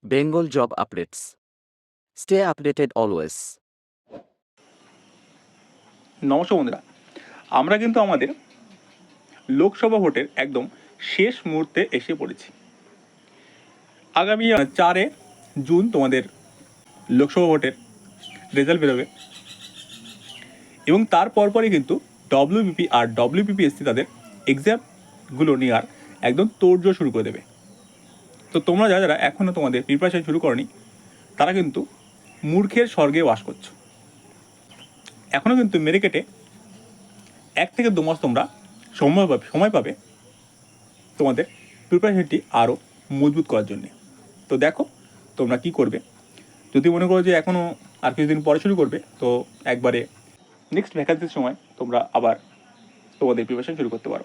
Bengal job updates. Stay updated always. নমস্কার বন্ধুরা, আমরা কিন্তু আমাদের লোকসভা ভোটের একদম শেষ মুহূর্তে এসে পড়েছি। আগামী 4 জুন তোমাদের লোকসভা ভোটের রেজাল্ট বেরোবে এবং তার পরপরই কিন্তু ডব্লিউবিপি আর ডব্লিউবিপিএসসি তাদের এক্সামগুলো নেওয়ার একদম তোড়জোড় শুরু করে দেবে। তো তোমরা যারা এখনও তোমাদের প্রিপারেশন শুরু করনি তারা কিন্তু মূর্খের স্বর্গে বাস করছো। এখনও কিন্তু মেরে কেটে 1 থেকে 2 মাস তোমরা সময় পাবে তোমাদের প্রিপারেশনটি আরও মজবুত করার জন্যে। তো দেখো তোমরা কি করবে। যদি মনে করো যে এখনও আর কিছুদিন পরে শুরু করবে, তো একবারে নেক্সট ভ্যাকান্সির সময় তোমরা আবার তোমাদের প্রিপারেশন শুরু করতে পারো।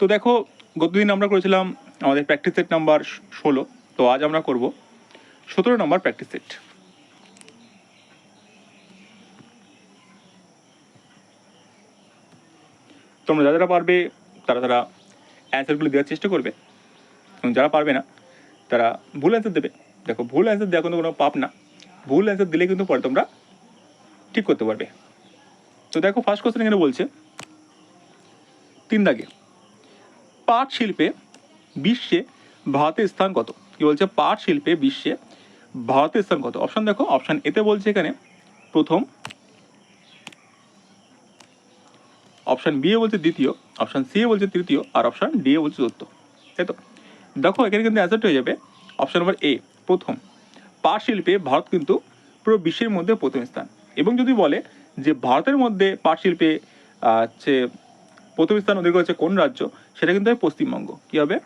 তো দেখো, গতদিন আমরা করেছিলাম আমাদের প্র্যাকটিস সেট নাম্বার 16, তো আজ আমরা করব 17 নম্বর প্র্যাকটিস সেট। তোমরা যারা পারবে তারা অ্যান্সারগুলো দেওয়ার চেষ্টা করবে, এবং যারা পারবে না তারা ভুল অ্যান্সার দেবে। দেখো, ভুল অ্যান্সার দেওয়া কিন্তু কোনো পাপ না, ভুল অ্যান্সার দিলে কিন্তু পরে তোমরা ঠিক করতে পারবে। তো দেখো, ফার্স্ট কোশ্চেন এখানে বলছে 3 দাগে পাট শিল্পে বিশ্বে ভারতের স্থান কত। কি বলছে? পাট শিল্পে বিশ্বে ভারতের স্থান কত? অপশান দেখো, অপশান এতে বলছে এখানে প্রথম, অপশান বি এ বলছে দ্বিতীয়, অপশান সি এ বলছে তৃতীয়, আর অপশান ডি এ বলছে চতুর্থ। তাই তো? দেখো, এখানে কিন্তু অ্যান্সারটা হয়ে যাবে অপশান নম্বর এ, প্রথম। পাট শিল্পে ভারত কিন্তু পুরো বিশ্বের মধ্যে প্রথম স্থান। এবং যদি বলে যে ভারতের মধ্যে পাট শিল্পে হচ্ছে প্রথম স্থান অধিকার হচ্ছে কোন রাজ্য, সেটা কিন্তু হয় পশ্চিমবঙ্গ। কী হবে?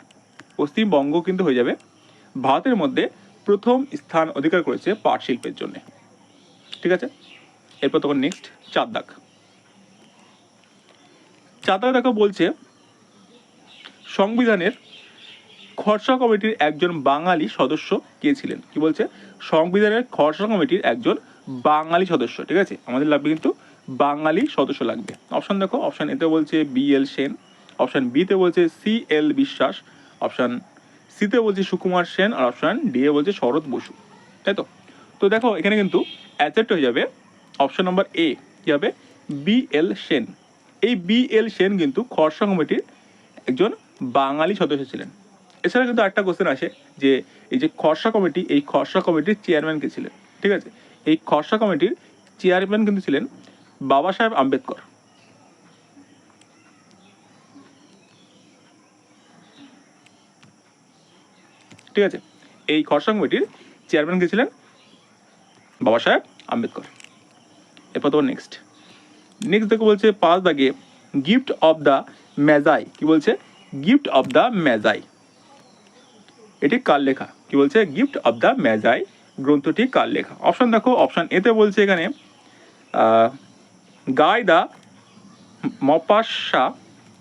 পশ্চিমবঙ্গ কিন্তু হয়ে যাবে ভারতের মধ্যে প্রথম স্থান অধিকার করেছে পাট শিল্পের জন্য। ঠিক আছে, এরপর তখন নেক্সট 4 দাগ। 4 দাগ দেখো বলছে সংবিধানের খসড়া কমিটির একজন বাঙালি সদস্য কে ছিলেন। কি বলছে? সংবিধানের খসড়া কমিটির একজন বাঙালি সদস্য। ঠিক আছে, আমাদের লাগবে কিন্তু বাঙালি সদস্য লাগবে। অপশান দেখো, অপশান এতে বলছে বি এল সেন, অপশান বিতে বলছে সি এল বিশ্বাস, অপশান সিতে বলছে সুকুমার সেন, আর অপশান ডি এ বলছে শরৎ বসু। তাই তো? তো দেখো, এখানে কিন্তু অ্যান্সারটা হয়ে যাবে অপশান নম্বর এ, কী হবে? B L Sen. এই বি এল সেন কিন্তু খসড়া কমিটির একজন বাঙালি সদস্য ছিলেন। এছাড়া কিন্তু একটা কোশ্চেন আসে যে এই যে খসড়া কমিটি, এই খসড়া কমিটির চেয়ারম্যান কে ছিলেন। ঠিক আছে, এই খসড়া কমিটির চেয়ারম্যান কিন্তু ছিলেন বাবা সাহেব আম্বেদকর। ঠিক আছে, এই খসড়া কমিটির চেয়ারম্যান কে ছিলেন বাবা সাহেব আম্বেদকর। এরপর তো নেক্সট দেখো বলছে 5 দাগে গিফট অফ দ্য ম্যাজাই। কি বলছে? গিফট অফ দ্য ম্যাজাই এটি কার লেখা? কি বলছে? গিফট অফ দ্য ম্যাজাই গ্রন্থটি কার লেখা? অপশান দেখো, অপশান এতে বলছে এখানে গাই দা মপাসা,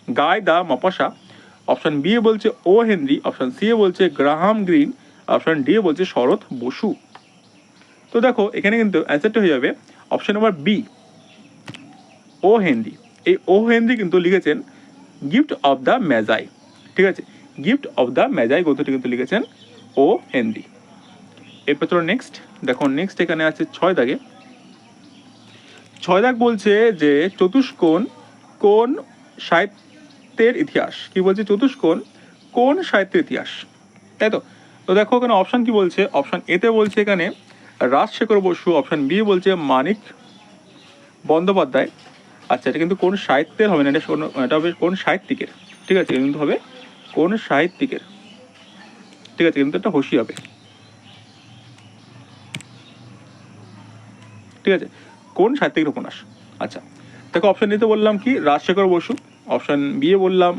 গাই দা মপাসা, অপশান বি এ বলছে ও হেনরি, অপশান সি এ বলছে গ্রাহাম গ্রিন, অপশান ডি এ বলছে শরৎ বসু। তো দেখো, এখানে কিন্তু অ্যান্সারটা হয়ে যাবে অপশান নাম্বার বি, ও হেনরি। এই ও হেনরি কিন্তু লিখেছেন গিফট অফ দ্য ম্যাজাই। ঠিক আছে, গিফট অফ দ্য ম্যাজাই গ্রন্থটি কিন্তু লিখেছেন ও হেনরি। এরপর চলো নেক্সট দেখো, নেক্সট এখানে আছে 6 দাগে। 6 দাগ বলছে যে চতুষ্কোণ কোন সাহিত্যের ইতিহাস। কি বলছে? চতুষ্কোণ কোন সাহিত্যের ইতিহাস। তাই তো? তো দেখো, এখানে অপশান কি বলছে? অপশান এতে বলছে এখানে রাজশেখর বসু, অপশান বি বলছে মানিক বন্দ্যোপাধ্যায়। আচ্ছা, এটা কিন্তু কোন সাহিত্যের হবে না, এটা হবে কোন সাহিত্যিকের। ঠিক আছে, কিন্তু হবে কোন সাহিত্যিকের। ঠিক আছে, কিন্তু এটা হুঁশি হবে। ঠিক আছে, কোন সাহিত্যিকের উপন্যাস। আচ্ছা দেখো, অপশান নিতে বললাম কি Rajshekhar Basu, option B A বললাম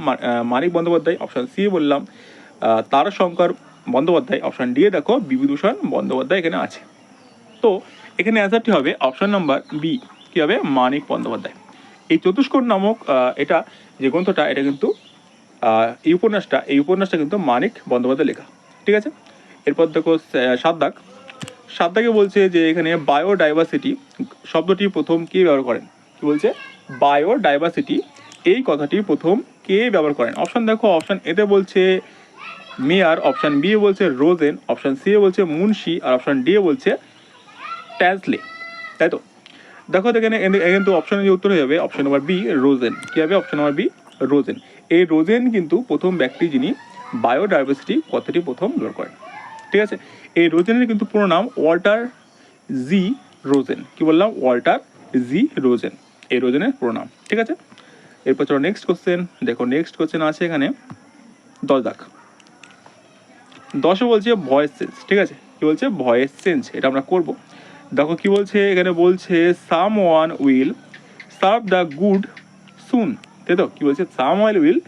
মানিক বন্দ্যোপাধ্যায়, অপশান সি এ বললাম তারাশঙ্কর বন্দ্যোপাধ্যায়, অপশান ডি এ দেখো বিভূতিভূষণ বন্দ্যোপাধ্যায় এখানে আছে। তো এখানে অ্যান্সারটি হবে অপশান নাম্বার বি, কী হবে? মানিক বন্দ্যোপাধ্যায়। এই চতুষ্কোণ নামক এটা যে গ্রন্থটা, এটা কিন্তু এই উপন্যাসটা কিন্তু মানিক বন্দ্যোপাধ্যায় লেখা। ঠিক আছে, এরপর দেখো 7 দাগ। 7 দাগে বলছে যে এখানে বায়োডাইভার্সিটি শব্দটি প্রথম কে ব্যবহার করেন। কি বলছে? বায়োডাইভার্সিটি এই কথাটি প্রথম কে ব্যবহার করেন? অপশান দেখো, অপশান এতে বলছে মেয়ার, অপশান বি বলছে রোজেন, অপশান সি বলছে মুন্সি, আর অপশান ডি বলছে ট্যাজলে, তাই তো? দেখো এখানে কিন্তু অপশানের যে উত্তর হয়ে যাবে অপশন নাম্বার বি রোজেন। কী হবে? Option number B Rosen. এই রোজেন কিন্তু প্রথম ব্যক্তি যিনি বায়োডাইভার্সিটি কথাটি প্রথম ব্যবহার করেন। ঠিক আছে, এই রোজেনের কিন্তু পুরো নাম ওয়াল্টার জি রোজেন। কি বললাম? ওয়াল্টার জি রোজেন, এই রোজেনের পুরো নাম। ঠিক আছে, এরপর চলো নেক্সট কোশ্চেন। দেখো নেক্সট কোশ্চেন আছে এখানে 10 দাগ। 10 বলছে ভয়েস চেঞ্জ। ঠিক আছে, কি বলছে? ভয়েস চেঞ্জ, এটা আমরা করব। দেখো কি বলছে এখানে, বলছে someone will serve the good soon, তাই তো? কি বলছে? Someone will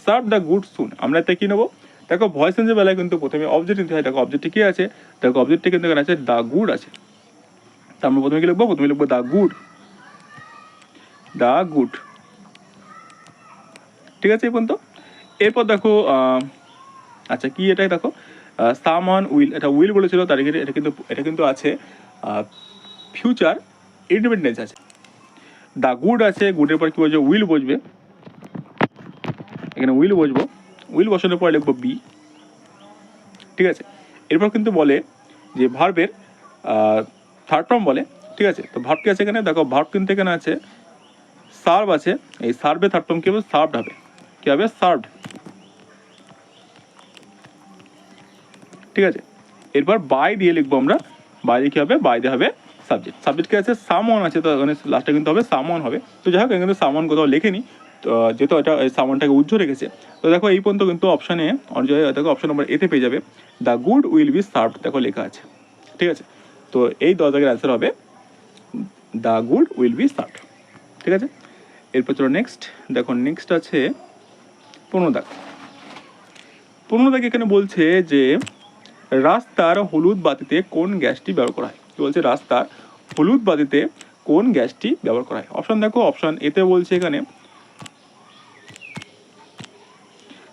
serve the good soon. আমরা এতে কী নেবো? দেখো ভয়েস চেঞ্জের বেলায় কিন্তু প্রথমে অবজেক্ট নিতে হয়। দেখো অবজেক্টে কী আছে? দেখো অবজেক্টে কিন্তু এখানে আছে দ্য গুড আছে। তা আমরা প্রথমে কী লিখবো? প্রথমে লিখবো দ্য গুড, দ্য গুড। ঠিক আছে এই পর্যন্ত। এরপর দেখো আচ্ছা কি এটাই দেখো সাম ওয়ান উইল, এটা উইল বলেছিল, তার এটা কিন্তু আছে ফিউচার ইন্ডিপেন্ডেন্স আছে। দ্য গুড আছে, গুডের পর কী বলছে? উইল বসবে, এখানে উইল বসবো, উইল বসানোর পর লিখবো বি। ঠিক আছে, এরপর কিন্তু বলে যে ভার্বের থার্ড ফর্ম বলে। ঠিক আছে, তো ভার্ব কি আছে এখানে? দেখো ভার্ব কিন্তু এখানে আছে সার্ভ আছে, এই সার্ভে থার্ড ফর্ম কী হবে? সার্ভড হবে। কী হবে? সার্ভড। ঠিক আছে, এরপর বাই দিয়ে লিখবো আমরা, বাই দিয়ে কী হবে? বাই দিয়ে হবে সাবজেক্ট। সাবজেক্ট কী আছে? সামওয়ান আছে, তো এখানে লাস্টে কিন্তু হবে সামওয়ান হবে। তো যাই হোক এখানে কিন্তু সামওয়ান কোথাও লেখেনি, তো যেহেতু এটা সামওয়ানটাকে উজ্জ্ব রেখেছে। তো দেখো এই পর্যন্ত কিন্তু অপশানে দেখো অপশন নম্বর এতে পেয়ে যাবে the good will be served, দেখো লেখা আছে। ঠিক আছে, তো এই 10 জায়গার অ্যান্সার হবে the good will be served. ঠিক আছে, এরপর চলো নেক্সট। দেখো নেক্সট আছে 15 দাগ। 15 দাগ এখানে বলছে যে রাস্তার হলুদ বাতিতে কোন গ্যাসটি ব্যবহার করা হয়? কি বলছে? রাস্তার হলুদ বাতিতে কোন গ্যাসটি ব্যবহার করা হয়? অপশন দেখো, অপশন এতে বলছে এখানে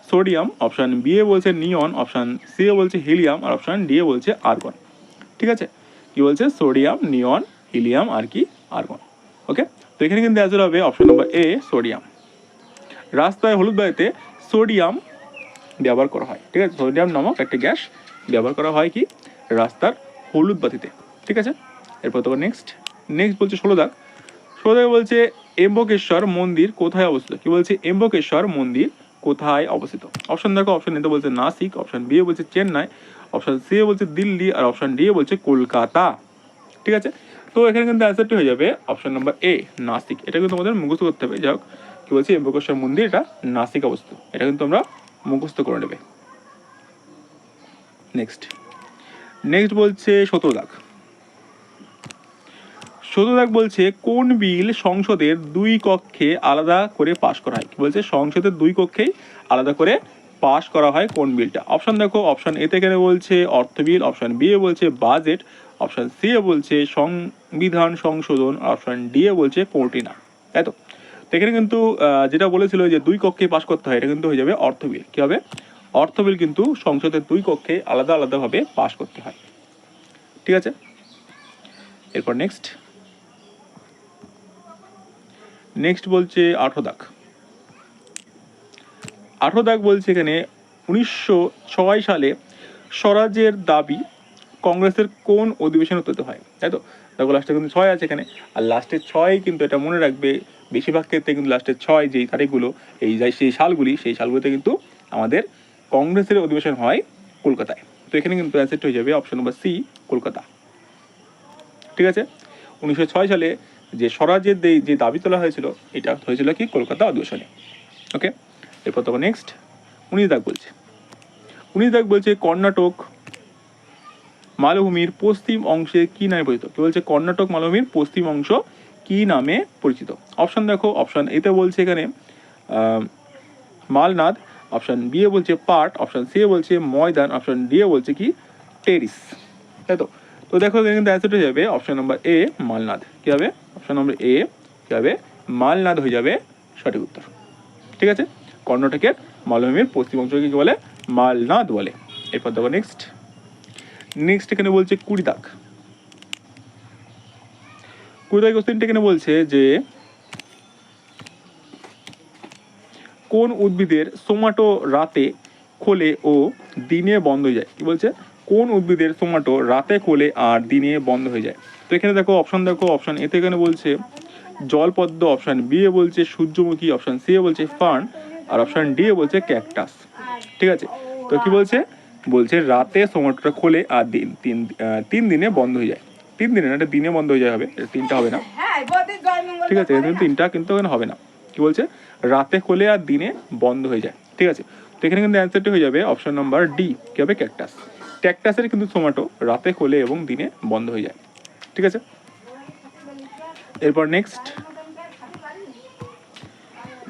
সোডিয়াম, অপশন বি এ বলছে নিয়ন, অপশন সি এ বলছে হিলিয়াম, আর অপশন ডি এ বলছে আর্গন। ঠিক আছে, কি বলছে? সোডিয়াম, নিয়ন, হিলিয়াম আর কি আর্গন। ওকে, তো এখানে কিন্তু অ্যান্সার হবে অপশন নম্বর এ সোডিয়াম। রাস্তায় হলুদ বাতিতে সোডিয়াম ব্যবহার করা হয়। ঠিক আছে, সোডিয়াম নামক একটি গ্যাস ব্যবহার করা হয় কি? রাস্তার হলুদ বাতিতে। ঠিক আছে, এরপর তো নেক্সট বলছে 16 দাগ। 16 দাগে বলছে এম্বকেশ্বর মন্দির কোথায় অবস্থিত? কি বলছে? এম্বকেশ্বর মন্দির কোথায় অবস্থিত? অপশন দেখো, অপশন এতে বলছে নাসিক, অপশন বি এ বলছে চেন্নাই, অপশন সি এ বলছে দিল্লি, আর অপশন ডি এ বলছে কলকাতা। ঠিক আছে, তো এখানে কিন্তু অ্যান্সারটি হয়ে যাবে অপশন নাম্বার এ নাসিক। এটা কিন্তু আমাদের মুখস্থ করতে হবে। যাই হোক, কি বলছে? এম্বকেশ্বর মন্দির এটা নাসিক অবস্থিত, এটা কিন্তু আমরা মুখস্থ করে নেবে। নেক্সট বলছে 17 দাগ। 17 দাগ বলছে কোন বিল সংসদের 2 কক্ষে আলাদা করে পাশ করা হয়? কি বলছে? সংসদের 2 কক্ষেই আলাদা করে পাশ করা হয় কোন বিলটা? অপশন দেখো, অপশন এতে এখানে বলছে অর্থ বিল, অপশন বি এ বলছে বাজেট, অপশন সি এ বলছে সংবিধান সংশোধন, অপশন ডি এ বলছে কোর্টিনা। তাই তো? তো এখানে কিন্তু যেটা বলেছিল যে 2 কক্ষে পাশ করতে হয়, এটা কিন্তু হয়ে যাবে অর্থ বিল। কী হবে? অর্থ বিল কিন্তু সংসদের 2 কক্ষে আলাদা আলাদাভাবে পাশ করতে হয়। ঠিক আছে, এরপর নেক্সট বলছে 18 দাগ। 18 দাগ বলছে এখানে 1906 সালে স্বরাজের দাবি কংগ্রেসের কোন অধিবেশনে উত্থিত হয়? তাই তো? দেখো লাস্টে কিন্তু 6 আছে এখানে, আর লাস্টে 6 কিন্তু এটা মনে রাখবে, বেশিরভাগ ক্ষেত্রে কিন্তু লাস্টে 6 যেই তারিখগুলো, সেই সালগুলোতে কিন্তু আমাদের কংগ্রেসের অধিবেশন হয় কলকাতায়। তো এখানে কিন্তু অ্যান্সারটা হয়ে যাবে অপশন নম্বর সি কলকাতা। ঠিক আছে, 1906 সালে যে স্বরাজের যে দাবি তোলা হয়েছিল, এটা হয়েছিল কি? কলকাতা অধিবেশনে। ওকে, এরপর তখন নেক্সট 19 দাগ বলছে। 19 দাগ বলছে কর্ণাটক মালভূমির পশ্চিম অংশে কি নামে পরিচিত? কি বলছে? কর্ণাটক মালভূমির পশ্চিম অংশ কি নামে পরিচিত? অপশন দেখো, অপশন এতে বলছে এখানে মালনাদ, অপশন বি এ বলছে পার্ট, অপশন সি এ বলছে ময়দান, অপশন ডি এ বলছে কি? টেরিস। তাই তো? তো দেখো এখানে কিন্তু অ্যান্সারটা হয়ে যাবে অপশন নম্বর এ মালনাদ। কী হবে? অপশন নম্বর এ কী হবে? মালনাদ হয়ে যাবে সঠিক উত্তর। ঠিক আছে, কর্ণাটকের মালভূমির পশ্চিম অংশকে কী বলে? মালনাদ বলে। এরপর দেখো নেক্সট এখানে বলছে 20 দাগ। 20 দাগ কোশ্চেনটা এখানে বলছে যে কোন উদ্ভিদের সোমাটো রাতে খোলে ও দিনে বন্ধ হয়ে যায়। কি বলছে? কোন উদ্ভিদের টোমাটো রাতে খোলে আর দিনে বন্ধ হয়ে যায়? তো এখানে দেখো অপশন, দেখো অপশন এতে এখানে বলছে জলপদ্ম, অপশন বি এ বলছে সূর্যমুখী, অপশন সি এ বলছে ফার্ন, আর অপশন ডি এ বলছে ক্যাকটাস। ঠিক আছে, তো কি বলছে? বলছে রাতে টমেটোটা খোলে আর তিন দিনে বন্ধ হয়ে যায়। 3 দিনে না, এটা দিনে বন্ধ হয়ে যায় হবে, এটা 3টা হবে না। ঠিক আছে, এটা 3টা কিন্তু এখানে হবে না। কি বলছে? রাতে খোলে আর দিনে বন্ধ হয়ে যায়। ঠিক আছে, তো এখানে কিন্তু অ্যান্সারটা হয়ে যাবে অপশন নাম্বার ডি, কি হবে? ক্যাকটাস। ক্যাকটাসের কিন্তু টমেটো রাতে খোলে এবং দিনে বন্ধ হয়ে যায়। ঠিক আছে, এরপর নেক্সট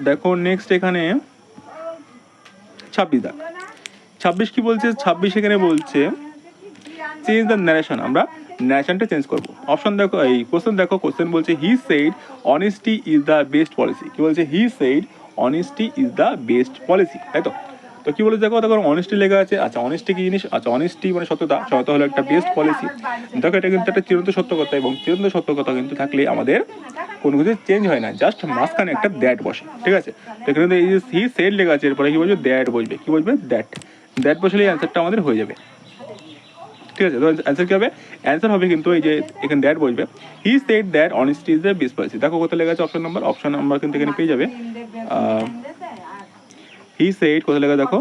দেখো, নেক্সট এখানে 26 দাগ। 26 কি বলছে? 26 এখানে বলছে চেঞ্জ দ্য ন্যারেশন, আমরা ন্যারেশনটা চেঞ্জ করবো। অপশন দেখো, এই কোশ্চেন দেখো, কোশ্চেন বলছে he said honesty is the best policy. কি বলছে? He said honesty is the best policy, তাই তো? তো কি বলেছে দেখো, দেখো অনেস্টি লেখা আছে। আচ্ছা, অনেস্টি কি জিনিস? আচ্ছা, অনেস্টি মানে সত্যতা, সত্যতা হলো একটা বেস্ট পলিসি। দেখো এটা কিন্তু একটা চিরন্তন সত্য কথা, এবং চিরন্তন সত্য কথা কিন্তু থাকলে আমাদের কোনো কিছু চেঞ্জ হয় না, জাস্ট মাঝখানে একটা দ্যাট বসে। ঠিক আছে, তো এখানে এই যে হি সেইড লেখা আছে, এরপরে কি বলবে? দ্যাট বসবে। কি বসবে? দ্যাট। দ্যাট বসলে অ্যান্সারটা আমাদের হয়ে যাবে। ঠিক আছে, তো অ্যান্সার কী হবে? অ্যান্সার হবে কিন্তু এই যে এখানে দ্যাট বসবে। He said that honesty is the best policy. দেখো কোথায় লেখা আছে অপশন নাম্বার কিন্তু এখানে পেয়ে যাবে। হি সেড কোথায় লেখা দেখো,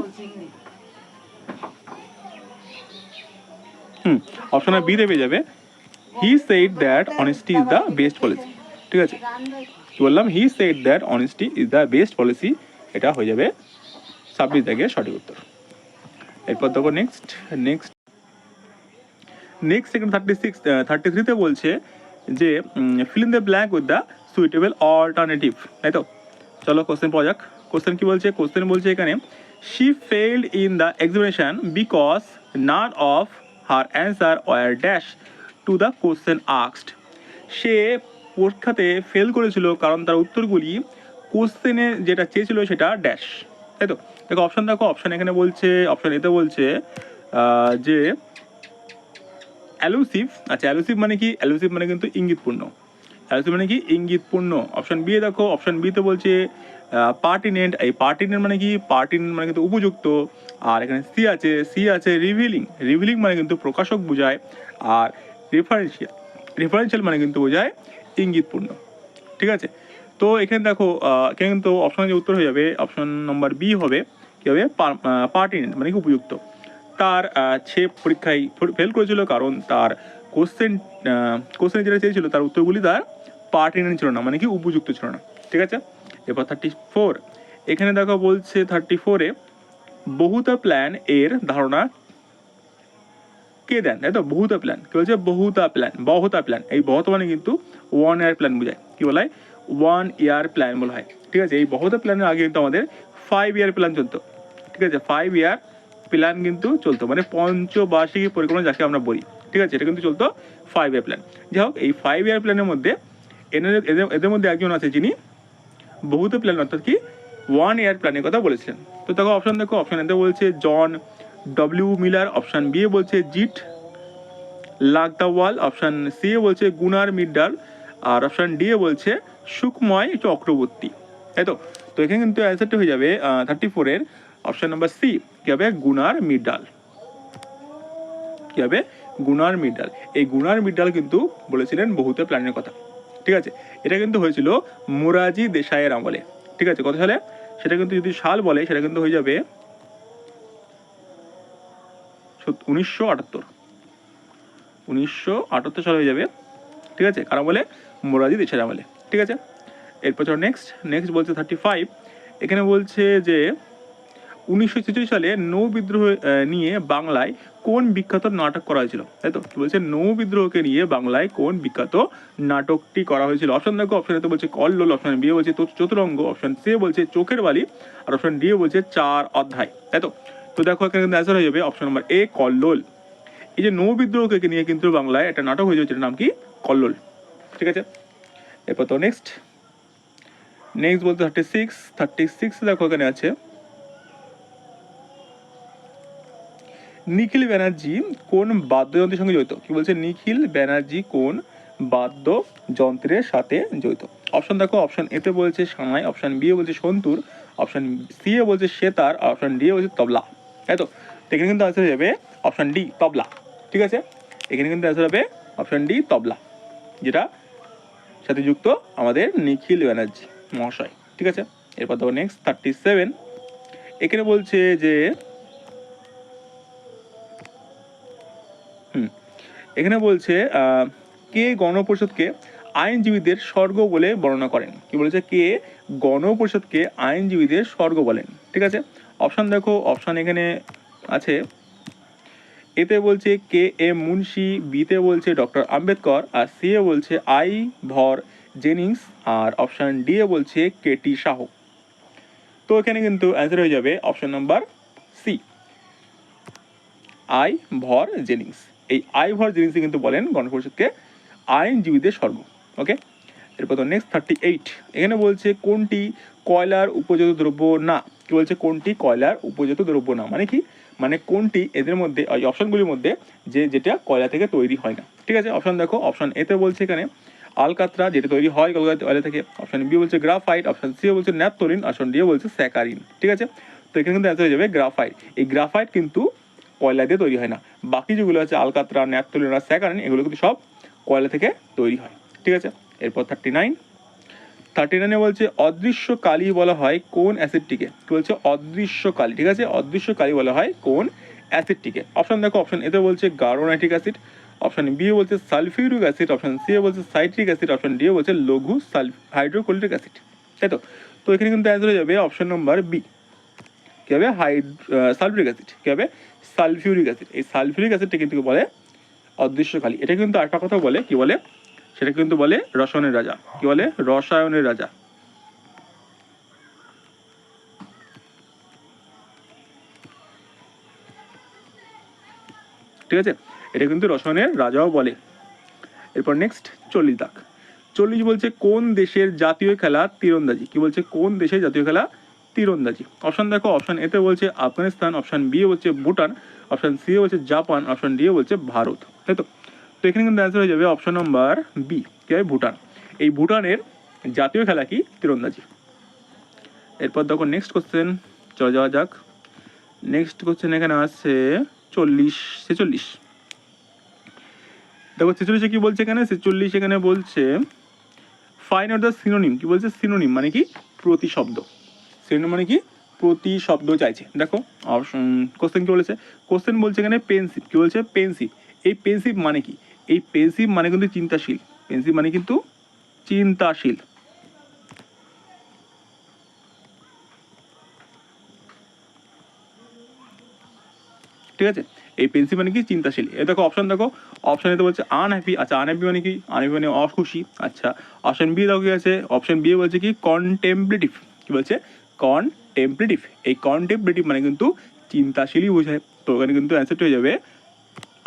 অপশন বি তে পেয়ে যাবে। He said that honesty is the best policy. ঠিক আছে, কি বললাম? He said that honesty is the best policy, এটা হয়ে যাবে 26 দাগের সঠিক উত্তর। এরপর দেখো নেক্সট এখানে 33তে বলছে যে fill in the blank with the suitable alternative, তাই তো? চলো কোশ্চেন পাওয়া যাক। কোশ্চেন কি বলছে? কোশ্চেন বলছে এখানে she failed in the examination because none of her answer were dash to the question asked. সে পরীক্ষাতে ফেল করেছিল কারণ তার উত্তরগুলি কোশ্চেনে যেটা চেয়েছিল সেটা ড্যাশ, তাই তো? দেখো অপশন, দেখো অপশন এখানে বলছে, অপশন এতে বলছে যে অ্যালুসিভ। আচ্ছা, অ্যালুসিভ মানে কি? অ্যালুসিভ মানে কিন্তু ইঙ্গিতপূর্ণ। অ্যালুসিভ মানে কি? ইঙ্গিতপূর্ণ। অপশন বি দেখো, অপশন বিতে বলছে পার্টিনেন্ট। এই পার্টিনেন্ট মানে কি? পার্টিনেন্ট মানে কিন্তু উপযুক্ত। আর এখানে সি আছে রিভিলিং মানে কিন্তু প্রকাশক বোঝায়। আর রেফারেন্সিয়াল মানে কিন্তু বোঝায় ইঙ্গিতপূর্ণ। ঠিক আছে, তো এখানে দেখো এখানে কিন্তু অপশন যে উত্তর হয়ে যাবে অপশন নম্বর বি হবে। কী হবে? পার্টিনেন্ট মানে কি উপযুক্ত। তার সে পরীক্ষায় ফেল করেছিল কারণ তার কোশ্চেন যেটা চেয়েছিল তার উত্তরগুলি তার পার্টিনেন্ট ছিল না, মানে কি উপযুক্ত ছিল না। ঠিক আছে, এরপর 34 এখানে দেখো বলছে 34-এ বহুতা প্ল্যান এর ধারণা কে দেন, তাই তো? বহুতা প্ল্যান কি বলছে? বহুতা প্ল্যান। এই বহুত মানে কিন্তু 1 ইয়ার প্ল্যান বোঝায়। কি বলা হয়? 1 ইয়ার প্ল্যান বলা হয়। ঠিক আছে, এই বহুতা প্ল্যানের আগে কিন্তু আমাদের 5 ইয়ার প্ল্যান চলতো। ঠিক আছে, 5 ইয়ার প্ল্যান কিন্তু চলতো, মানে পঞ্চবার্ষিকী পরিকল্পনা যাকে আমরা বলি। ঠিক আছে, এটা কিন্তু চলতো 5 ইয়ার প্ল্যান। যাই হোক, এই 5 ইয়ার প্ল্যানের মধ্যে এদের মধ্যে একজন আছে যিনি বহুতা প্ল্যান অর্থাৎ কি 1 ইয়ার প্ল্যানের কথা বলেছিলেন। তো দেখো অপশন, দেখো অপশন এতে বলছে John W Miller, option B এ বলছে জিট লাগদাওয়াল, অপশন সি এ বলছে গুনার মিডডাল, আর অপশন ডি এ বলছে সুখময় চক্রবর্তী, তাই তো? তো এখানে কিন্তু অ্যান্সারটা হয়ে যাবে 34-এর অপশন নাম্বার সি, কি হবে? গুনার মিডডাল। কি হবে? গুনার মিডডাল। এই গুনার মিডডাল কিন্তু বলেছিলেন বহুতা প্ল্যানের কথা। ঠিক আছে, এটা কিন্তু হয়েছিল মোরারজি দেশাইয়ের আমলে। ঠিক আছে, কত সালে? সেটা কিন্তু যদি সাল বলে সেটা কিন্তু হয়ে যাবে 1978 সালে হয়ে যাবে। ঠিক আছে, কারণ বলে মোরারজি দেশাইয়ের আমলে। ঠিক আছে, এরপর চলো নেক্সট বলছে 35। এখানে বলছে যে 1946 সালে নৌ বিদ্রোহ নিয়ে বাংলায় কোন বিখ্যাত নাটক করা হয়েছিল, তাই তো? কি বলছে? নৌ বিদ্রোহকে নিয়ে বাংলায় কোন বিখ্যাত নাটকটি করা হয়েছিল? অপশন দেখো, অপশন এতে বলছে কল্লোল, অপশন বি বলছে চতুরঙ্গ, অপশন সি বলছে চোখের বালি, আর অপশন ডি বলছে 4 অধ্যায়, তাই তো? তো দেখো এখানে কিন্তু অ্যান্সার হয়ে যাবে অপশন নাম্বার এ, কল্লোল। এই যে নৌ বিদ্রোহকে নিয়ে কিন্তু বাংলায় একটা নাটক হয়েছে, যেটার নাম কি? কল্লোল। ঠিক আছে, এরপর তো নেক্সট বলতে 36 দেখো এখানে আছে নিখিল ব্যানার্জি কোন বাদ্যযন্ত্রের সঙ্গে জড়িত? কি বলছে? নিখিল ব্যানার্জি কোন বাদ্যযন্ত্রের সাথে জড়িত? অপশন দেখো, অপশন এতে বলছে সানাই, অপশন বি বলছে সন্তুর, অপশন সি বলছে সেতার, অপশন ডি বলছে তবলা। তাই তো? তো এখানে কিন্তু অ্যান্সার হয়ে যাবে অপশান ডি, তবলা। ঠিক আছে, এখানে কিন্তু অ্যান্সার হবে অপশান ডি, তবলা, যেটা সাথে যুক্ত আমাদের নিখিল ব্যানার্জি মহাশয়। ঠিক আছে, এরপর দেখো নেক্সট 37। এখানে বলছে যে এখানে বলছে কে গণপরিষদকে আইনজীবীদের স্বর্গ বলে বর্ণনা করেন? কি বলেছে? কে গণপরিষদকে আইনজীবীদের স্বর্গ বলেন? ঠিক আছে, অপশান দেখো, অপশান এখানে আছে। এতে বলছে কে এম মুন্সি, বিতে বলছে ডক্টর আম্বেদকর, আর সি এ বলছে আই ভর জেনিংস, আর অপশান ডি এ বলছে কে টি শাহ। তো এখানে কিন্তু অ্যান্সার হয়ে যাবে অপশান নাম্বার সি, আই ভর জেনিংস। এই আই ভর জেনিংস কিন্তু বলেন গণপরিষদকে আইনজীবীদের স্বর্গ। ওকে, এরপর তো নেক্সট 38। এখানে বলছে কোনটি কয়লার উপজাত দ্রব্য না? কি বলছে? কোনটি কয়লার উপজাত দ্রব্য না মানে কি? মানে কোনটি এদের মধ্যে, ওই অপশনগুলির মধ্যে যেটা কয়লা থেকে তৈরি হয় না। ঠিক আছে, অপশন দেখো, অপশন এতে বলছে এখানে আলকাতরা, যেটা তৈরি হয় কয়লা থেকে। অপশন বি বলছে গ্রাফাইট, অপশন সি বলছে ন্যাপথলিন, অপশন ডি বলছে স্যাকারিন। ঠিক আছে, তো এখানে কিন্তু অ্যান্সার হয়ে যাবে গ্রাফাইট। এই গ্রাফাইট কিন্তু কয়লা দিয়ে তৈরি হয় না, বাকি যেগুলো আছে আলকাতরা, ন্যাপথলিন আর স্যাকারিন, এগুলো কিন্তু সব কয়লা থেকে তৈরি হয়। ঠিক আছে, এরপর 39 বলছে অদৃশ্য কালি বলা হয় কোন অ্যাসিডটিকে? কি বলছে? অদৃশ্য কালি। ঠিক আছে, অদৃশ্য কালি বলা হয় কোন অ্যাসিডটিকে? অপশন দেখো, অপশন এতে বলছে গারোনাইট্রিক অ্যাসিড, অপশন বি বলছে সালফিউরিক অ্যাসিড, অপশন সি বলছে সাইট্রিক অ্যাসিড, অপশন ডি বলছে লঘু হাইড্রোক্লোরিক অ্যাসিড। তাই তো? তো এখানে কিন্তু অ্যান্সার হয়ে যাবে অপশন নম্বর বি, কি হবে? Sulphuric acid. কি হবে? Sulphuric acid. এই সালফিউরিক অ্যাসিডটা কিন্তু বলে অদৃশ্য কালি। এটা কিন্তু আরেকটা কথা বলে, কি বলে? সেটা কিন্তু বলে রসায়নের রাজা। কি বলে? রসায়নের রাজা। ঠিক আছে, এটা কিন্তু রসায়নের রাজাও বলে। এরপর নেক্সট 40 বলছে কোন দেশের জাতীয় খেলা তীরন্দাজি? কি বলছে? কোন দেশের জাতীয় খেলা তীরন্দাজি? অপশন দেখো, অপশন এতে বলছে আফগানিস্তান, অপশন বি বলছে ভুটান, অপশন সি বলছে জাপান, অপশন ডি বলছে ভারত। তাই তো? তো এখানে কিন্তু অ্যান্সার হয়ে যাবে অপশন নম্বর বি, কি হয়? ভুটান। এই ভুটানের জাতীয় খেলা কি? তীরন্দাজি। এরপর দেখো নেক্সট কোশ্চেন, চলে যাওয়া যাক। নেক্সট কোশ্চেন এখানে আসছে 46 দেখো 46 কি বলছে এখানে? 46 এখানে বলছে ফাইন্ড আউট দ্য সিনোনিম। কি বলছে? সিনোনিম মানে কি? প্রতিশব্দ। সিনোনিম মানে কি? প্রতিশব্দ চাইছে। দেখো অপশন, কোশ্চেন কি বলেছে? কোশ্চেন বলছে এখানে পেন্সিভ। কি বলছে? পেন্সিভ। এই পেন্সিভ মানে কি? এই পেন্সিভ মানে কিন্তু চিন্তাশীল। পেন্সিভ মানে কিন্তু চিন্তাশীল। ঠিক আছে, এই পেন্সিভ মানে কি? চিন্তাশীল। এ দেখো অপশন দেখো, অপশন এতে বলছে আনহ্যাপি। আচ্ছা, আনহ্যাপি মানে কি? আনহ্যাপি মানে অখুশি। আচ্ছা, অপশন বি দেখো কি আছে? অপশন বি বলছে কি? কন্টেম্পলেটিভ। কি বলছে? কন্টেম্পলেটিভ। এই কন্টেম্পলেটিভ মানে কিন্তু চিন্তাশীলই বোঝায়। তো এখানে কিন্তু অ্যান্সারটা হয়ে যাবে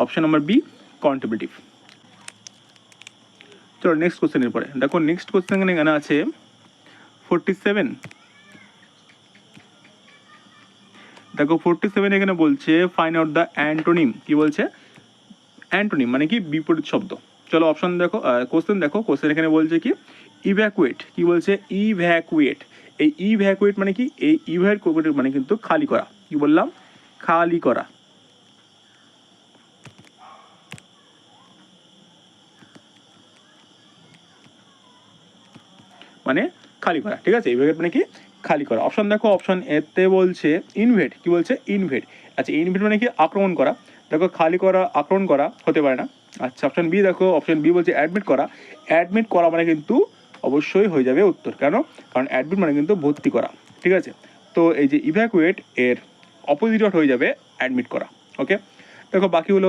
অপশন নাম্বার বি, কন্টেম্পলেটিভ। চলো নেক্সট কোশ্চেনের পরে দেখো, নেক্সট কোশ্চেন এখানে আছে 47। দেখো 47 এখানে বলছে ফাইন্ড আউট দ্য অ্যান্টোনিম। কি বলছে? অ্যান্টোনিম মানে কি? বিপরীত শব্দ। চলো অপশন দেখো, কোশ্চেন দেখো, কোশ্চেন এখানে বলছে কি? ইভ্যাকুয়েট। কি বলছে? ইভ্যাকুয়েট। এই ইভ্যাকুয়েট মানে কি? এই ইভ্যাকুয়েট মানে কিন্তু খালি করা। কি বললাম? খালি করা। মানে খালি করা। ঠিক আছে, ইভ্যাকুয়েট মানে কি? খালি করা। অপশন দেখো, অপশন এতে বলছে ইনভেড। কি বলছে? ইনভেড। আচ্ছা, ইনভেড মানে কি? আক্রমণ করা। দেখো খালি করা আক্রমণ করা হতে পারে না। আচ্ছা, অপশন বি দেখো, অপশন বি বলছে অ্যাডমিট করা। অ্যাডমিট করা মানে কিন্তু অবশ্যই হয়ে যাবে উত্তর। কেন? কারণ অ্যাডমিট মানে কিন্তু ভর্তি করা। ঠিক আছে, তো এই যে ইভ্যাকুয়েট, এর অপোজিট হয়ে যাবে অ্যাডমিট করা। ওকে, দেখো বাকিগুলো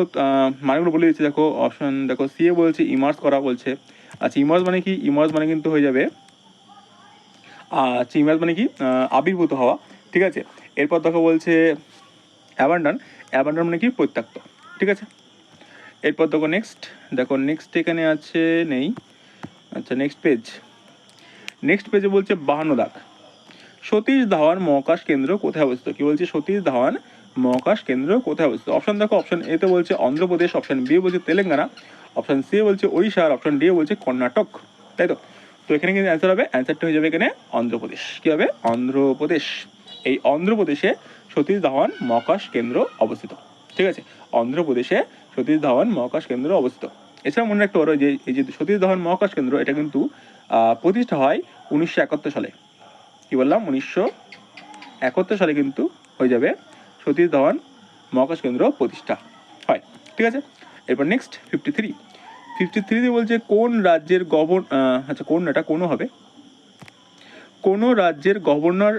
মানেগুলো বলে দিচ্ছে। দেখো অপশন দেখো, সি এ বলছে ইমার্স করা বলছে। আচ্ছা, ইমার্স মানে কি? ইমার্স মানে কিন্তু হয়ে যাবে ইমার্স মানে কি? আবির্ভূত হওয়া। ঠিক আছে, এরপর দেখো বলছে অ্যাবান্ডন। অ্যাবান্ডন মানে কি? পরিত্যক্ত। ঠিক আছে, এরপর দেখো নেক্সট, দেখো নেক্সট এখানে আছে নেই। আচ্ছা, নেক্সট পেজে বলছে 52 দাগ। সতীশ ধাওয়ান মহাকাশ কেন্দ্র কোথায় অবস্থিত? কি বলছে? সতীশ ধাওয়ান মহাকাশ কেন্দ্র কোথায় অবস্থিত? অপশন দেখো, অপশন এতে বলছে অন্ধ্রপ্রদেশ, অপশন বি বলছে তেলেঙ্গানা, অপশন সি বলছে ওড়িশা, অপশন ডি বলছে কর্ণাটক। তাই তো? তো এখানে কিন্তু অ্যান্সার হবে, অ্যান্সারটা হয়ে যাবে এখানে অন্ধ্রপ্রদেশ। কী হবে? অন্ধ্রপ্রদেশ। এই অন্ধ্রপ্রদেশে সতীশ ধাওয়ান মহাকাশ কেন্দ্র অবস্থিত। ঠিক আছে, অন্ধ্রপ্রদেশে সতীশ ধাওয়ান মহাকাশ কেন্দ্র অবস্থিত। এছাড়া মনে রাখতে পারো যে এই যে সতীশ ধাওয়ান মহাকাশ কেন্দ্র এটা কিন্তু প্রতিষ্ঠা হয় 1971 সালে। কি বললাম, 1971 সালে কিন্তু হয়ে যাবে সতীশ ধাওয়ান মহাকাশ কেন্দ্র প্রতিষ্ঠা হয়। ঠিক আছে, এরপর নেক্সট 53 বলছে কোন রাজ্যের কোনো হবে, কোনো রাজ্যের গভর্নর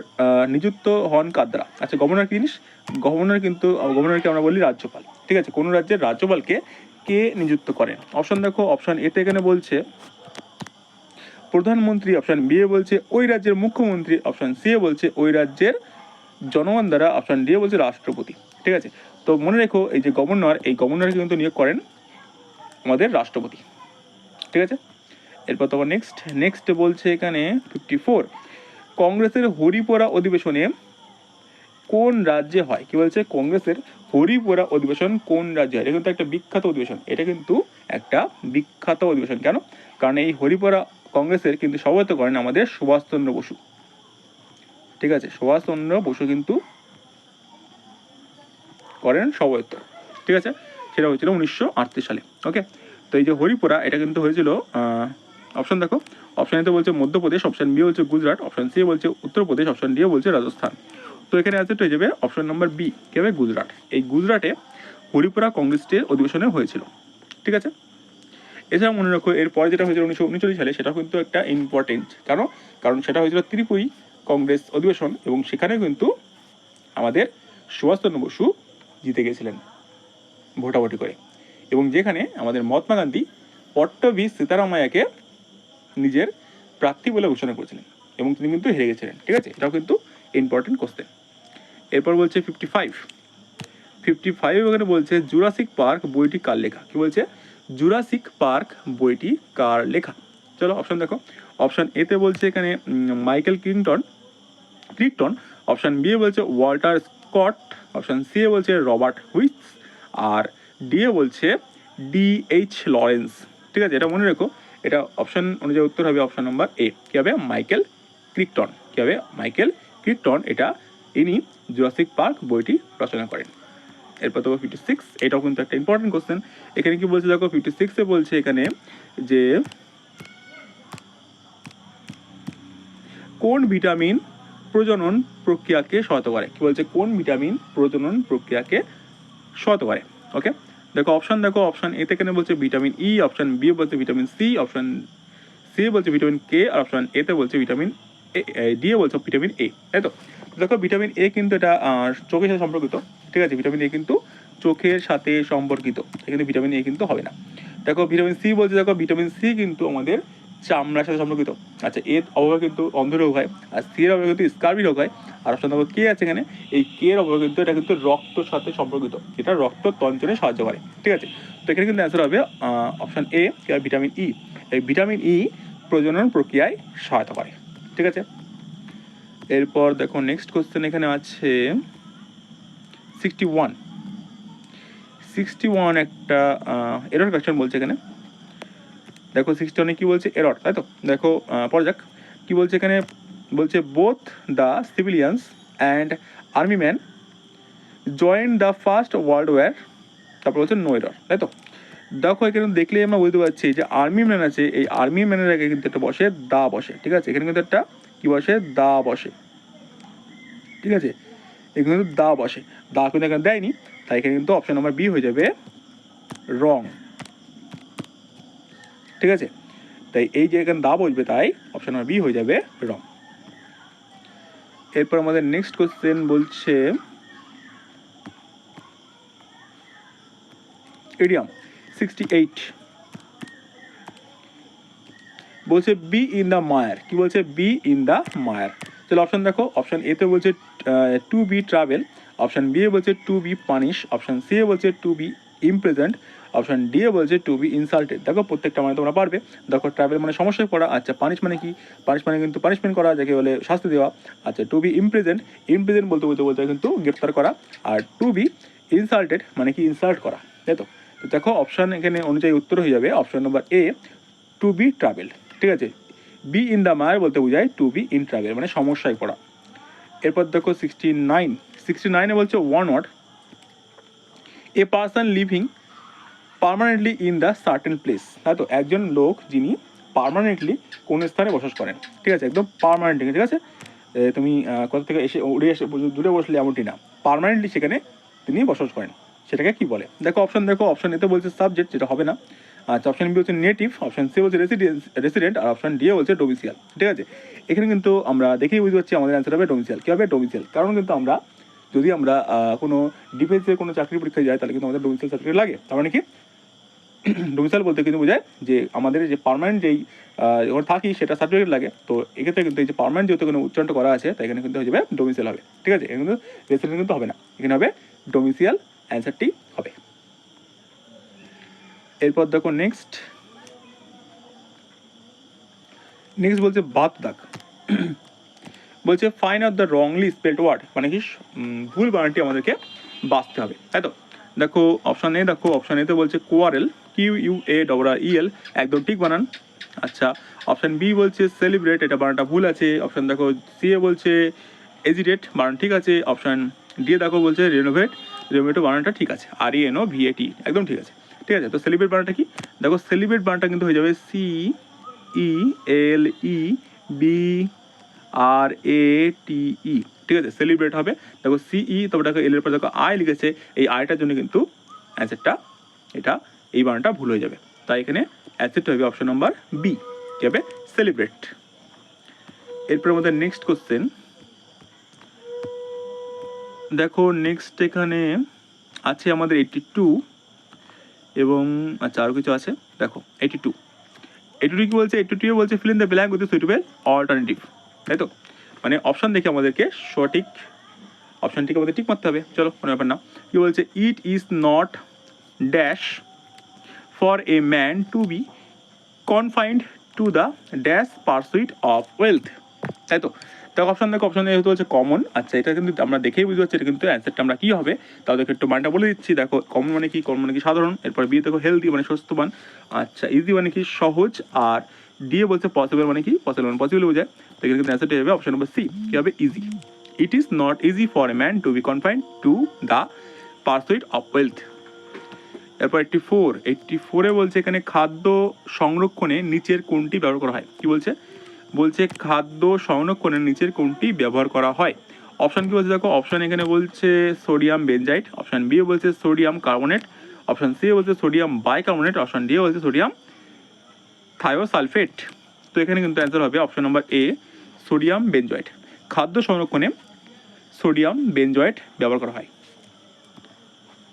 নিযুক্ত হন কার দ্বারা। আচ্ছা, গভর্নর কি জিনিস? গভর্নরকে আমরা বলি রাজ্যপাল। ঠিক আছে, কোনো রাজ্যের রাজ্যপালকে কে নিযুক্ত করেন? অপশন দেখো, অপশন এতে এখানে বলছে প্রধানমন্ত্রী, অপশন বি এ বলছে ওই রাজ্যের মুখ্যমন্ত্রী, অপশন সি এ বলছে ওই রাজ্যের জনগণ দ্বারা, অপশন ডি এ বলছে রাষ্ট্রপতি। ঠিক আছে, তো মনে রেখো এই যে গভর্নর, এই গভর্নরকে কিন্তু নিয়োগ করেন আমাদের রাষ্ট্রপতি। ঠিক আছে, এরপর তোমার নেক্সট বলছে এখানে 54 কংগ্রেসের হরিপুরা অধিবেশনে কোন রাজ্যে হয়? কি বলছে, কংগ্রেসের হরিপুরা অধিবেশন কোন রাজ্যে হয়? এটা কিন্তু একটা বিখ্যাত অধিবেশন, কেন? কারণ এই হরিপুরা কংগ্রেসের কিন্তু সভাপতিত্ব করেন আমাদের সুভাষচন্দ্র বসু। ঠিক আছে, সুভাষচন্দ্র বসু কিন্তু করেন সভাপতিত্ব। ঠিক আছে, সেটা হয়েছিল 1938 সালে। ওকে, তো এই যে হরিপুরা এটা কিন্তু হয়েছিল, অপশন দেখো, অপশন এতে বলছে মধ্যপ্রদেশ, অপশন বি বলছে গুজরাট, অপশন সি বলছে উত্তরপ্রদেশ, অপশন ডি বলছে রাজস্থান। তো এখানে অ্যান্সারটা হয়ে যাবে অপশন নাম্বার বি, কি হবে, গুজরাট। এই গুজরাটে হরিপুরা কংগ্রেসটির অধিবেশনে হয়েছিল। ঠিক আছে, এছাড়া মনে রাখো এরপরে যেটা হয়েছিল 1939 সালে, সেটা কিন্তু একটা ইম্পর্টেন্ট, কারণ সেটা হয়েছিল ত্রিপুরী কংগ্রেস অধিবেশন, এবং সেখানে কিন্তু আমাদের সুভাষচন্দ্র বসু জিতে গেছিলেন ভোটাভুটি করে, এবং যেখানে আমাদের মহাত্মা গান্ধী পট্টভি সীতারামায়াকে নিজের প্রার্থী বলে ঘোষণা করেছিলেন, এবং তিনি কিন্তু হেরে গেছিলেন। ঠিক আছে, এটাও কিন্তু ইম্পর্টেন্ট কোশ্চেন। এরপর বলছে 55 ওখানে বলছে জুরাসিক পার্ক বইটি কার লেখা? কি বলছে, জুরাসিক পার্ক বইটি কার লেখা? চলো অপশন দেখো, অপশন এতে বলছে এখানে মাইকেল ক্রিকটন, অপশন বি বলছে ওয়াল্টার স্কট, অপশন সি বলছে রবার্ট হুইস, আর ডি বলছে DH লরেন্স। ঠিক আছে, এটা মনে রেখো, এটা অপশন অনুযায়ী উত্তর হবে অপশন নাম্বার এ, কি হবে, মাইকেল ক্রিকটন। এটা ইনি জুরাসিক পার্ক বইটি রচনা করেন। এরপর দেখো 56, এটাও কিন্তু একটা ইম্পর্টেন্ট কোশ্চেন। এখানে কি বলছে দেখো, 56 বলছে এখানে যে কোন ভিটামিন প্রজনন প্রক্রিয়াকে সহায়তা করে? কি বলছে, কোন ভিটামিন প্রজনন প্রক্রিয়াকে সহায়তা করে? ওকে, দেখো অপশন এতে এখানে বলছে ভিটামিন ই, অপশন বি বলছে ভিটামিন সি, অপশন সি বলছে ভিটামিন কে, আর অপশন এতে বলছে ভিটামিন ডি বলছে ভিটামিন এ। তাই তো, দেখো ভিটামিন এ কিন্তু এটা চোখের সাথে সম্পর্কিত। ঠিক আছে, ভিটামিন এ কিন্তু চোখের সাথে সম্পর্কিত, এখানে ভিটামিন এ কিন্তু হবে না। দেখো ভিটামিন সি বলছে, দেখো ভিটামিন সি কিন্তু আমাদের চামড়ার সাথে সম্পর্কিত। আচ্ছা, এর অভাবে কিন্তু অন্ধরোগ হয়, আর সি এর অভাবে কিন্তু স্কার্বি রোগ হয়, আর অপশন দেখো কে আছে এখানে, এই কে এর অভাবে কিন্তু এটা কিন্তু রক্তর সাথে সম্পর্কিত, এটা রক্ত তঞ্চনে সাহায্য করে। ঠিক আছে, তো এখানে কিন্তু অ্যান্সার হবে অপশন এ, ভিটামিন ই। এই ভিটামিন ই প্রজনন প্রক্রিয়ায় সহায়তা করে। ঠিক আছে, এরপর দেখো নেক্সট কোশ্চেন এখানে আছে 61 একটা এরর কোশ্চেন বলছে এখানে। দেখো 61 কি বলছে, এরর, তাই তো। দেখো পরে যাক কি বলছে এখানে, বলছে both the civilians and army man join the first world war, তারপর বলছে নো এরর, তাই তো। দেখো এখানে দেখলেই আমরা বুঝতে পারছি যে আর্মি ম্যান আছে, এই আর্মি ম্যানের আগে কিন্তু একটা বসে দা বসে। ঠিক আছে, এখানে কিন্তু একটা কি বসে, দা বসে। ঠিক আছে, এখানে কিন্তু দা বসে, দা কিন্তু এখানে দেয়নি, তাই এখানে কিন্তু অপশন নাম্বার বি হয়ে যাবে রং। ঠিক আছে, তাই এই যে এখানে দা বসবে, তাই অপশন নাম্বার বি হয়ে যাবে রং। এরপর আমাদের নেক্সট কোশ্চেন বলছে ইডিয়াম 68 বলছে বি ইন দ্য মায়ার। কি বলছে, বি ইন দ্য মায়ার। চলো অপশন দেখো, অপশন এতে বলছে to be travel, option B বলছে to be punish, option C বলছে to be imprisoned, option D বলছে টু বি ইনসাল্টেড। দেখো প্রত্যেকটা মানে তোমরা পারবে। দেখো ট্রাভেল মানে সমস্যায় পড়া, আচ্ছা পানিশ মানে কি, পানিশ মানে কিন্তু পানিশমেন্ট করা, যাকে বলে শাস্তি দেওয়া। আচ্ছা টু বি ইমপ্রেজেন্ট বলতে কিন্তু গ্রেপ্তার করা, আর টু বি ইনসাল্টেড মানে কি, ইনসাল্ট করা, তাই তো। তো দেখো অপশন এখানে অনুযায়ী উত্তর হয়ে যাবে option number A, two be travel. ঠিক আছে, বি ইন দ্য মায়ার বলতে বোঝায় টু বি ইন ট্রাভেল মানে সমস্যায় পড়া। এরপর দেখো 69 বলছে one word, a person living permanently in the certain place, তাই তো একজন লোক যিনি পার্মানেন্টলি কোন স্থানে বসবাস করেন, ঠিক আছে, একদম পার্মানেন্টলি, ঠিক আছে, তুমি কোথা থেকে এসে উড়ে এসে দূরে বসলে এমনটি না, পার্মানেন্টলি সেখানে তিনি বসবাস করেন, সেটাকে কি বলে? দেখো অপশন এতে বলছে সাবজেক্ট, যেটা হবে না। আচ্ছা, অপশন বি হচ্ছে নেটিভ, অপশন সি বলছে রেসিডেন্ট, আর অপশন ডি বলছে ডোমিসিয়াল, ঠিক আছে। এখানে কিন্তু আমরা দেখেই বুঝতে পারছি আমাদের অ্যান্সার হবে ডোমিসিয়াল। কী হবে? ডোমিসিয়াল। কারণ কিন্তু আমরা যদি আমরা কোনো ডিফেন্সের কোনো চাকরি পরীক্ষায় যাই তাহলে কিন্তু আমাদের ডোমিসিয়াল সার্টিফিকেট লাগে। তার মানে কি ডোমিসাইল বলতে কিন্তু বোঝায় যে আমাদের যে পার্মানেন্ট যেই ওখানে থাকি সেটা সার্টিফিকেট লাগে। তো এক্ষেত্রে কিন্তু এই যে পার্মানেন্ট যেহেতু কোনো উচ্চারণ করা আছে তাই এখানে কিন্তু হয়ে যাবে ডোমিসাইল হবে, ঠিক আছে। এখানে কিন্তু রেসিডেন্ট কিন্তু হবে না, এখানে হবে ডোমিসিয়াল, অ্যান্সারটি হবে। এরপর দেখো নেক্সট বলছে বাত দাগ, বলছে find out the wrongly spelled word, মানে কি ভুল বানানটি আমাদেরকে বাঁচতে হবে, তাই তো। দেখো অপশান এতে বলছে কোয়ারেল, QUARREL, একদম ঠিক বানান। আচ্ছা, অপশান বি বলছে সেলিব্রেট, এটা বানানটা ভুল আছে। অপশান দেখো সি এ বলছে এজিটেট, বানান ঠিক আছে। অপশান ডি দেখো বলছে রেনোভেটও বানানটা ঠিক আছে, RENOVAT, একদম ঠিক আছে, ঠিক আছে। তো সেলিব্রেট বানানটা কি? দেখো সেলিব্রেট বানানটা কিন্তু হয়ে যাবে CELEBRATE, ঠিক আছে, সেলিব্রেট হবে। দেখো CE, তবে দেখো এল এর পর দেখো আই লিখেছে, এই আইটার জন্য কিন্তু অ্যান্সারটা এটা এই বানানটা ভুল হয়ে যাবে, তাই এখানে অ্যান্সারটা হবে অপশন নাম্বার বি, কি হবে? সেলিব্রেট। এরপর আমাদের নেক্সট কোশ্চেন দেখো, নেক্সট এখানে আছে আমাদের 82 এবং আচ্ছা আরও কিছু আছে। দেখো 82 কি বলছে? 82 বলছে fill in the blank with suitable alternative, তাই তো। মানে অপশান দেখে আমাদেরকে সঠিক অপশানটিকে আমাদের ঠিক মারতে হবে। চলো, কোনো ব্যাপার না। কি বলছে? It is not dash for a man to B confined to the dash pursuit of wealth, তাই তো। দেখো অপশান যেহেতু হচ্ছে কমন। আচ্ছা, এটা কিন্তু আমরা দেখেই বুঝতে পারছি এটা কিন্তু অ্যান্সারটা আমরা কী হবে, তাও দেখো একটু মানটা বলে দিচ্ছি। দেখো কমন মানে কি? কমন মানে কি? সাধারণ। এরপর বি দেখো হেলদি মানে সুস্থবান। আচ্ছা, ইজি মানে কি? সহজ। আর ডি বলছে পসিবল মানে কি? পসিবল বোঝায়। তো এখানে কিন্তু অ্যান্সারটা হবে অপশন নম্বর সি, কী হবে? Easy. It is not easy for a man to B confined to the pursuit of wealth. এরপর 84 বলছে এখানে খাদ্য সংরক্ষণে নিচের কোনটি ব্যবহার করা হয়? কি বলছে? খাদ্য সংরক্ষণের নিচের কোনটি ব্যবহার করা হয়? অপশান কি বলছে? দেখো অপশান এখানে বলছে সোডিয়াম বেনজাইট, অপশান বি বলছে সোডিয়াম কার্বনেট, অপশান সি বলছে সোডিয়াম বাইকার্বনেট, অপশান ডি বলছে সোডিয়াম থায়োসালফেট। তো এখানে কিন্তু অ্যান্সার হবে অপশান নম্বর এ, সোডিয়াম বেনজয়েট। খাদ্য সংরক্ষণে সোডিয়াম বেনজয়েট ব্যবহার করা হয়।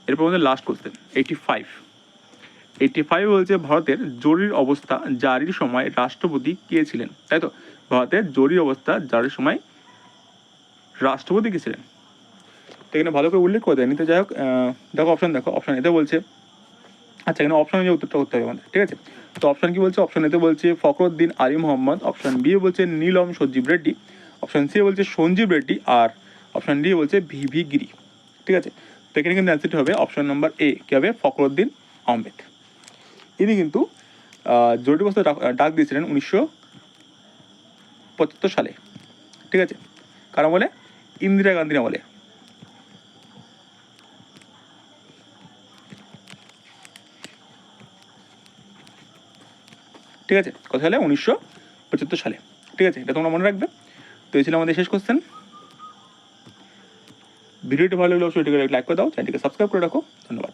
এরপর আমাদের লাস্ট কোশ্চেন 85 বলছে ভারতের জরুরি অবস্থা জারির সময় রাষ্ট্রপতি কে ছিলেন? তাই তো, ভারতের জরুরি অবস্থা জারির সময় রাষ্ট্রপতি কে ছিলেন? তো এখানে ভালো করে উল্লেখ করে দেয়নি। তো যাই হোক, দেখো অপশান এতে বলছে, আচ্ছা এখানে অপশান অনুযায়ী উত্তরটা করতে হবে আমাদের, ঠিক আছে। তো অপশান কি বলছে? অপশান এতে বলছে ফখরুদ্দিন আলী মোহাম্মদ, অপশান বি বলছে নীলম সঞ্জীব রেড্ডি, অপশান সি বলছে সঞ্জীব রেড্ডি, আর অপশান ডি বলছে ভিভি গিরি, ঠিক আছে। তো এখানে কিন্তু অ্যান্সারটি হবে অপশান নাম্বার এ, কী হবে? ফখরুদ্দিন আহমেদ। ইনি কিন্তু জরুরি অবস্থা ডাক দিয়েছিলেন 1975 সালে, ঠিক আছে। কারা বলে? ইন্দিরা গান্ধী আমলে। ঠিক আছে, কত সালে? 1975 সালে, ঠিক আছে। এটা তোমরা মনে রাখবে। তো এই ছিল আমাদের শেষ কোশ্চেন। ভিডিওটি ভালো লাগলে অবশ্যই এটিকে লাইক করে দাও, চ্যানেলটিকে সাবস্ক্রাইব করে রাখো। ধন্যবাদ।